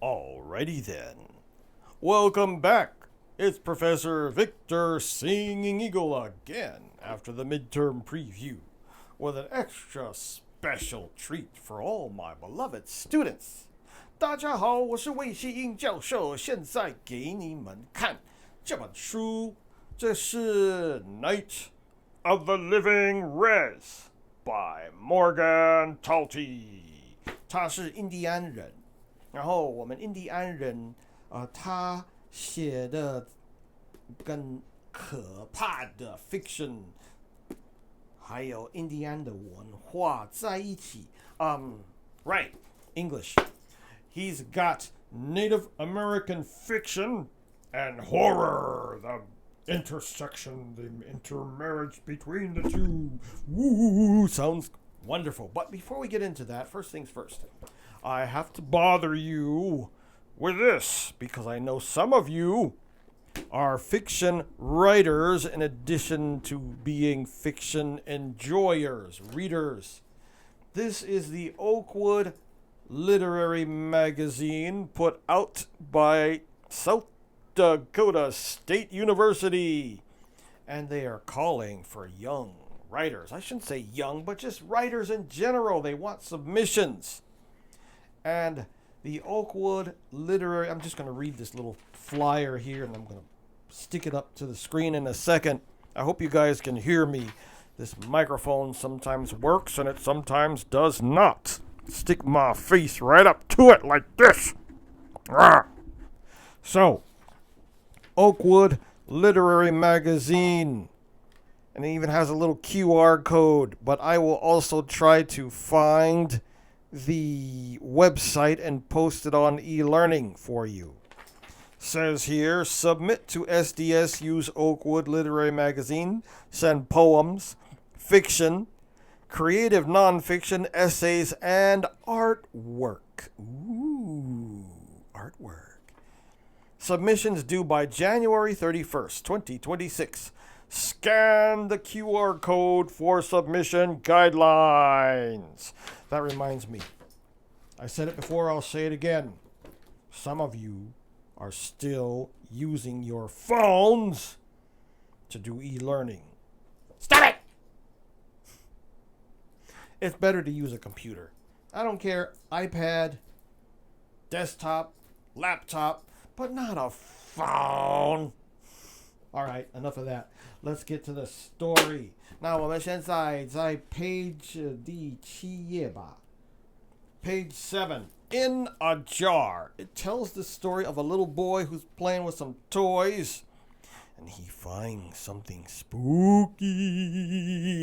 Alrighty then. Welcome back. It's Professor Victor Singingeagle again after the midterm preview with an extra special treat for all my beloved students. 大家好，我是魏希英教授，现在给你们看这本书，这是《Night of the Living Rez》by Morgan Talty。他是印第安人，然后我们印第安人，他写的跟可怕的 fiction， 还有印第安的文化在一起。Right, English. He's got Native American fiction and horror, the intersection, the intermarriage between the two. Woo, sounds wonderful. But before we get into that, first things first, I have to bother you with this because I know some of you are fiction writers in addition to being fiction enjoyers, readers. This is the Oakwood Literary Magazine put out by South Dakota State University. And they are calling for young writers. I shouldn't say young, but just writers in general. They want submissions. And the Oakwood Literary, I'm just going to read this little flyer here and I'm going to stick it up to the screen in a second. I hope you guys can hear me. This microphone sometimes works and it sometimes does not. Stick my face right up to it like this. So, Oakwood Literary Magazine. And it even has a little QR code. But I will also try to find the website and post it on e-learning for you. Says here, submit to SDS, use Oakwood Literary Magazine, send poems, fiction, creative nonfiction, essays, and artwork. Ooh, artwork. Submissions due by January 31st, 2026. Scan the QR code for submission guidelines. That reminds me. I said it before, I'll say it again. Some of you are still using your phones to do e-learning. Stop it! It's better to use a computer. I don't care, iPad, desktop, laptop, but not a phone. All right, enough of that. Let's get to the story. 那我们现在在 page 第7页吧。Page 7. In a jar. It tells the story of a little boy who's playing with some toys. And he finds something spooky.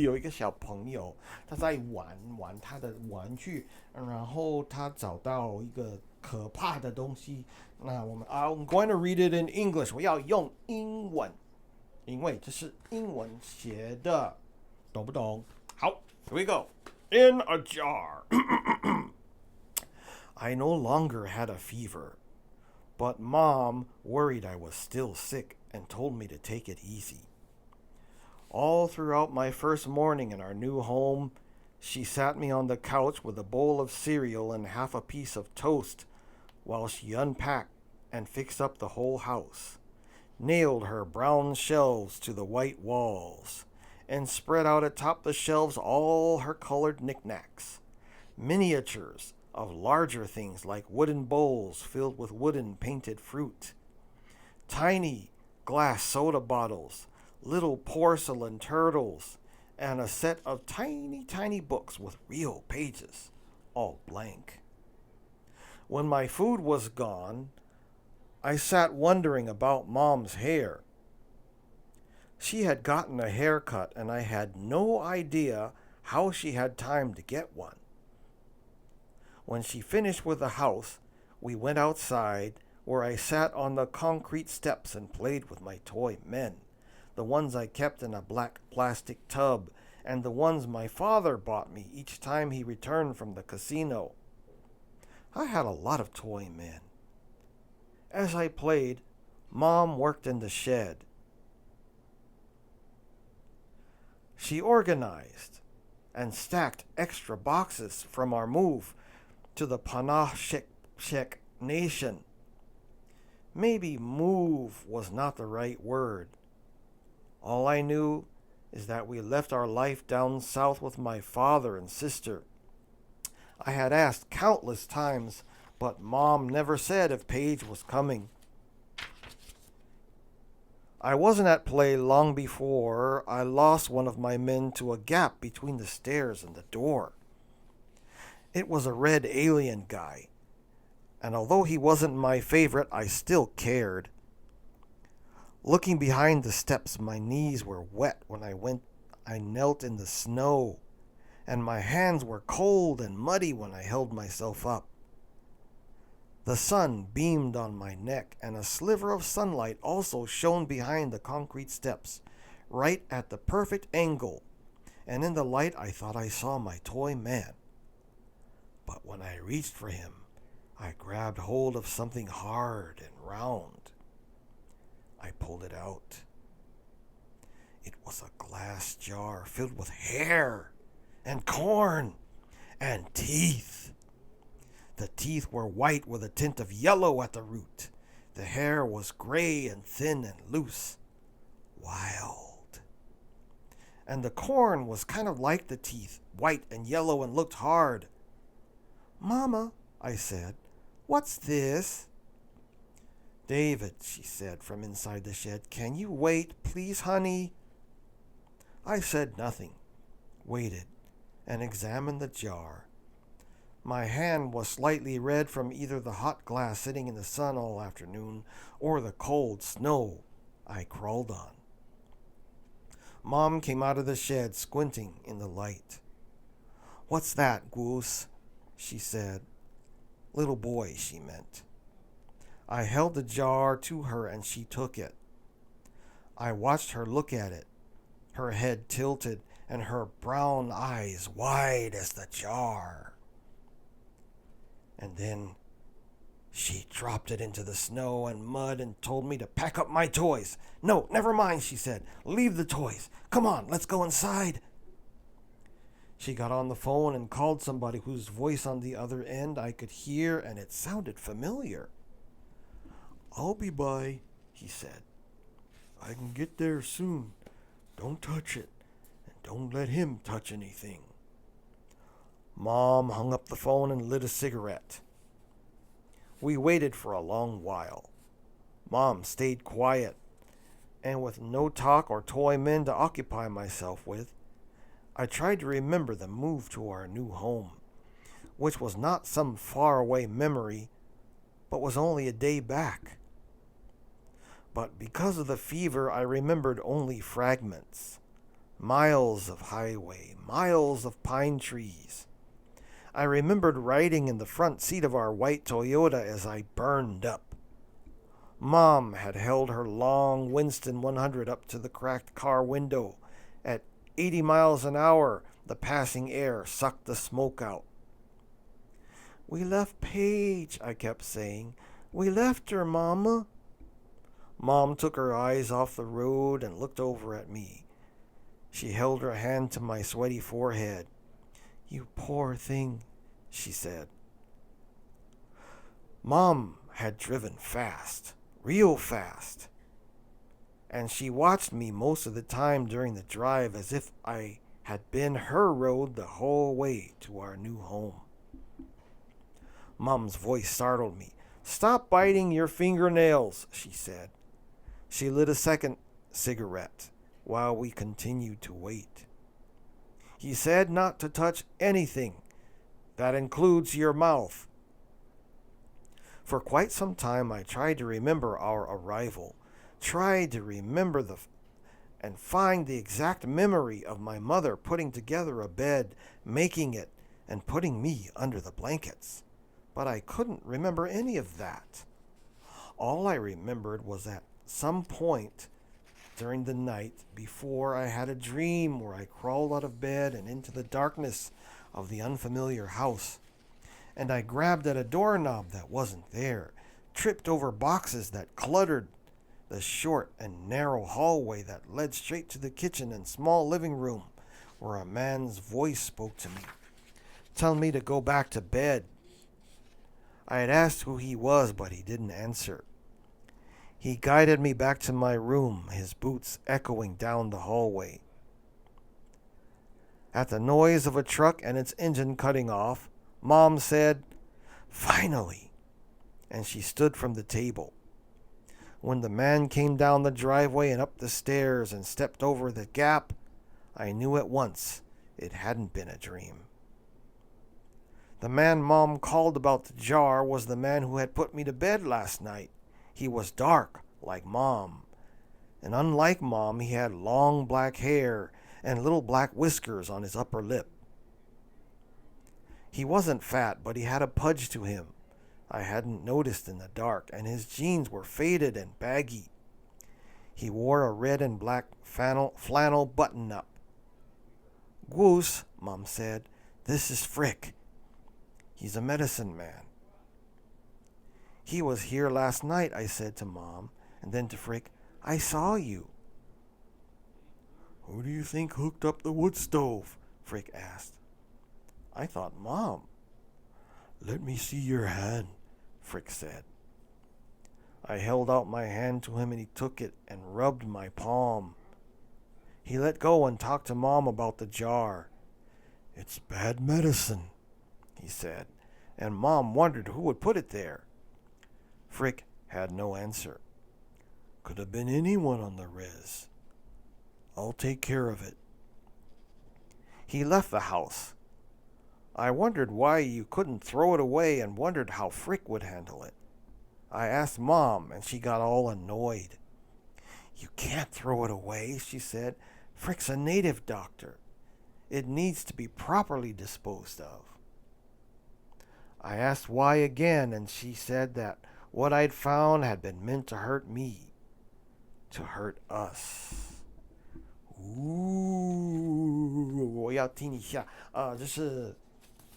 有一个小朋友，他在玩他的玩具，然后他找到一个可怕的东西。那我们I'm going to read it in English. 我要用英文，因为这是英文写的，懂不懂？好 here we go. In a jar. I no longer had a fever, but Mom worried I was still sick and told me to take it easy. All throughout my first morning in our new home, she sat me on the couch with a bowl of cereal and half a piece of toast while she unpacked and fixed up the whole house, nailed her brown shelves to the white walls, and spread out atop the shelves all her colored knickknacks, miniatures of larger things like wooden bowls filled with wooden painted fruit, tiny glass soda bottles, little porcelain turtles, and a set of tiny books with real pages, all blank. When my food was gone, I sat wondering about Mom's hair. She had gotten a haircut and I had no idea how she had time to get one. When she finished with the house, we went outside where I sat on the concrete steps and played with my toy men, the ones I kept in a black plastic tub and the ones my father bought me each time he returned from the casino. I had a lot of toy men. As I played, Mom worked in the shed. She organized and stacked extra boxes from our move to the Penobscot nation. Maybe move was not the right word. All I knew is that we left our life down south with my father and sister. I had asked countless times, but Mom never said if Paige was coming. I wasn't at play long before I lost one of my men to a gap between the stairs and the door. It was a red alien guy, and although he wasn't my favorite, I still cared. Looking behind the steps, my knees were wet when I knelt in the snow, and my hands were cold and muddy when I held myself up. The sun beamed on my neck, and a sliver of sunlight also shone behind the concrete steps, right at the perfect angle, and in the light I thought I saw my toy man. But when I reached for him, I grabbed hold of something hard and round. I pulled it out. It was a glass jar filled with hair and corn and teeth. The teeth were white with a tint of yellow at the root. The hair was gray and thin and loose. Wild. And the corn was kind of like the teeth, white and yellow and looked hard. "Mama," I said, "what's this?" "David," she said from inside the shed, "can you wait, please, honey?" I said nothing, waited, and examined the jar. My hand was slightly red from either the hot glass sitting in the sun all afternoon or the cold snow I crawled on. Mom came out of the shed, squinting in the light. "What's that, Goose?" she said. Little boy, she meant. I held the jar to her and she took it. I watched her look at it, her head tilted and her brown eyes wide as the jar. And then she dropped it into the snow and mud and told me to pack up my toys. "No, never mind," she said. "Leave the toys. Come on, let's go inside." She got on the phone and called somebody whose voice on the other end I could hear, and it sounded familiar. "I'll be by," he said. "I can get there soon. Don't touch it, and don't let him touch anything." Mom hung up the phone and lit a cigarette. We waited for a long while. Mom stayed quiet, and with no talk or toy men to occupy myself with, I tried to remember the move to our new home, which was not some faraway memory, but was only a day back. But because of the fever, I remembered only fragments. Miles of highway, miles of pine trees. I remembered riding in the front seat of our white Toyota as I burned up. Mom had held her long Winston 100 up to the cracked car window. At 80 miles an hour, the passing air sucked the smoke out. "We left Paige," I kept saying. "We left her, Mama." Mom took her eyes off the road and looked over at me. She held her hand to my sweaty forehead. "You poor thing," she said. Mom had driven fast, real fast, and she watched me most of the time during the drive as if I had been her road the whole way to our new home. Mom's voice startled me. "Stop biting your fingernails," she said. She lit a second cigarette while we continued to wait. "He said not to touch anything. That includes your mouth." For quite some time I tried to remember our arrival, tried to remember and find the exact memory of my mother putting together a bed, making it, and putting me under the blankets. But I couldn't remember any of that. All I remembered was at some point during the night before I had a dream where I crawled out of bed and into the darkness of the unfamiliar house. And I grabbed at a doorknob that wasn't there, tripped over boxes that cluttered the short and narrow hallway that led straight to the kitchen and small living room where a man's voice spoke to me, telling me to go back to bed. I had asked who he was, but he didn't answer. He guided me back to my room, his boots echoing down the hallway. At the noise of a truck and its engine cutting off, Mom said, "Finally!" and she stood from the table. When the man came down the driveway and up the stairs and stepped over the gap, I knew at once it hadn't been a dream. The man Mom called about the jar was the man who had put me to bed last night. He was dark, like Mom. And unlike Mom, he had long black hair and little black whiskers on his upper lip. He wasn't fat, but he had a pudge to him I hadn't noticed in the dark, and his jeans were faded and baggy. He wore a red and black flannel button-up. "Goose," Mom said, "this is Frick. He's a medicine man." "He was here last night," I said to Mom, and then to Frick, "I saw you." "Who do you think hooked up the wood stove?" Frick asked. I thought Mom. "Let me see your hand," Frick said. I held out my hand to him and he took it and rubbed my palm. He let go and talked to Mom about the jar. "It's bad medicine," he said, and Mom wondered who would put it there. Frick had no answer. "Could have been anyone on the res. I'll take care of it." He left the house. I wondered why you couldn't throw it away and wondered how Frick would handle it. I asked Mom, and she got all annoyed. "You can't throw it away," she said. "Frick's a native doctor. It needs to be properly disposed of." I asked why again, and she said that what I'd found had been meant to hurt me, to hurt us. Ooh, 我要听一下，这是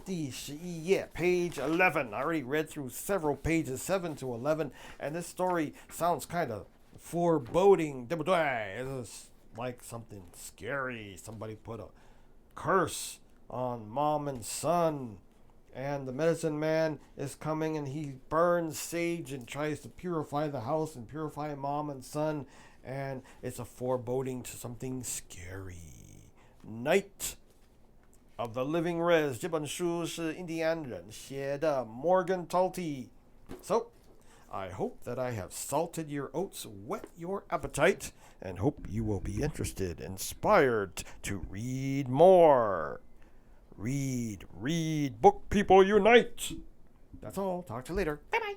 第11页, page 11. I already read through several pages, 7 to 11, and this story sounds kind of foreboding, 对不对? It's like something scary. Somebody put a curse on Mom and son, and the medicine man is coming and he burns sage and tries to purify the house and purify Mom and son, and it's a foreboding to something scary. Night of the Living Rez. 这本书是印第安人写的 Morgan Talty. So, I hope that I have salted your oats, whet your appetite, and hope you will be interested, inspired to read more. Read, book people unite. That's all. Talk to you later. Bye-bye.